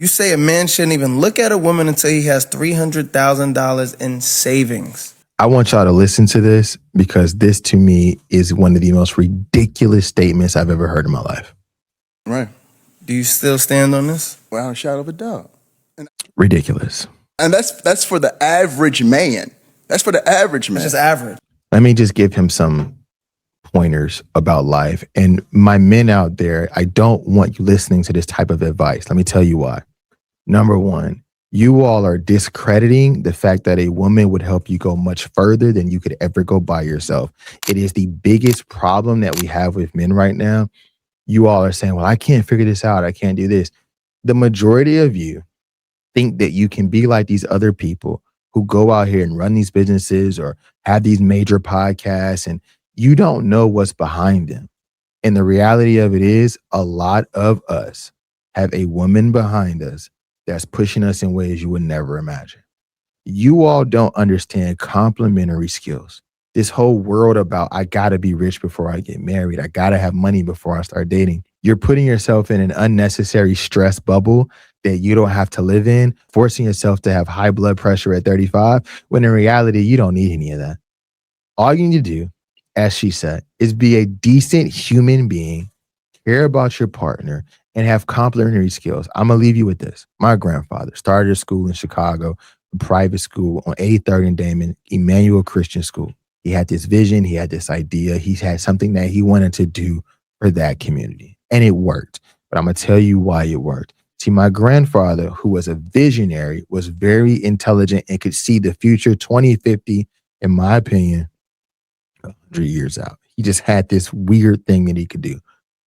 You say a man shouldn't even look at a woman until he has $300,000 in savings. I want y'all to listen to this because this to me is one of the most ridiculous statements I've ever heard in my life. Right. Do you still stand on this? Without a shadow of a doubt. Ridiculous. And that's for the average man. That's for the average man. It's just average. Let me just give him some pointers about life. And my men out there, I don't want you listening to this type of advice. Let me tell you why. Number one, you all are discrediting the fact that a woman would help you go much further than you could ever go by yourself. It is the biggest problem that we have with men right now. You all are saying, well, I can't figure this out. I can't do this. The majority of you think that you can be like these other people who go out here and run these businesses or have these major podcasts, and you don't know what's behind them. And the reality of it is a lot of us have a woman behind us that's pushing us in ways you would never imagine. You all don't understand complementary skills. This whole world about I gotta be rich before I get married. I gotta have money before I start dating. You're putting yourself in an unnecessary stress bubble that you don't have to live in, forcing yourself to have high blood pressure at 35, when in reality, you don't need any of that. All you need to do, as she said, is be a decent human being, care about your partner, and have complementary skills. I'm going to leave you with this. My grandfather started a school in Chicago, a private school on 83rd and Damon, Emmanuel Christian School. He had this vision. He had this idea. He had something that he wanted to do for that community. And it worked. But I'm going to tell you why it worked. See, my grandfather, who was a visionary, was very intelligent and could see the future 2050, in my opinion, 100 years out. He just had this weird thing that he could do.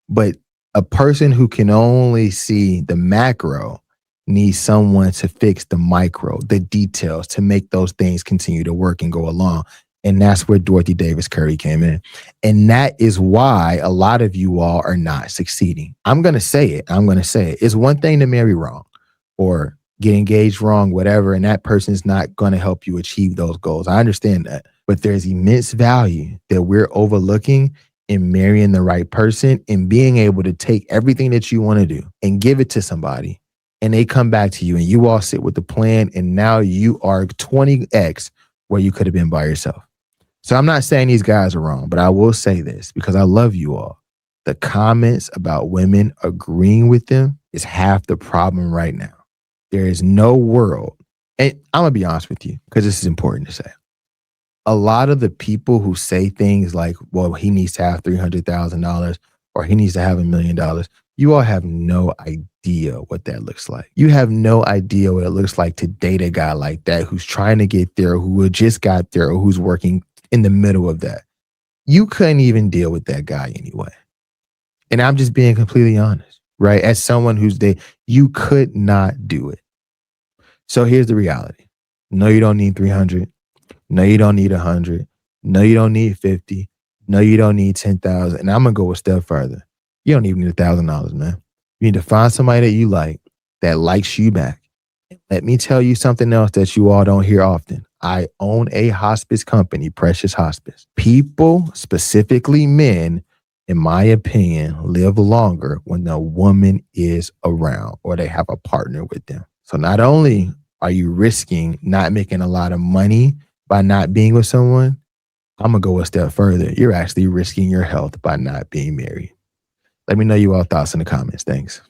But a person who can only see the macro needs someone to fix the micro, the details, to make those things continue to work and go along. And that's where Dorothy Davis Curry came in. And that is why a lot of you all are not succeeding. I'm going to say it. It's one thing to marry wrong or get engaged wrong, whatever, and that person's not going to help you achieve those goals. I understand that. But there's immense value that we're overlooking in marrying the right person and being able to take everything that you want to do and give it to somebody. And they come back to you and you all sit with the plan. And now you are 20x where you could have been by yourself. So I'm not saying these guys are wrong, but I will say this because I love you all. The comments about women agreeing with them is half the problem right now. There is no world. And I'm going to be honest with you because this is important to say. A lot of the people who say things like, well, he needs to have $300,000 or he needs to have $1 million. You all have no idea what that looks like. You have no idea what it looks like to date a guy like that who's trying to get there, who just got there, or who's working in the middle of that. You couldn't even deal with that guy anyway. And I'm just being completely honest, right? As someone who's there, you could not do it. So here's the reality. No, you don't need 300. No, you don't need 100. No, you don't need 50. No, you don't need 10,000. And I'm going to go a step further. You don't even need $1,000, man. You need to find somebody that you like, that likes you back. Let me tell you something else that you all don't hear often. I own a hospice company, Precious Hospice. People, specifically men, in my opinion, live longer when the woman is around or they have a partner with them. So not only are you risking not making a lot of money by not being with someone, I'm going to go a step further. You're actually risking your health by not being married. Let me know your thoughts in the comments. Thanks.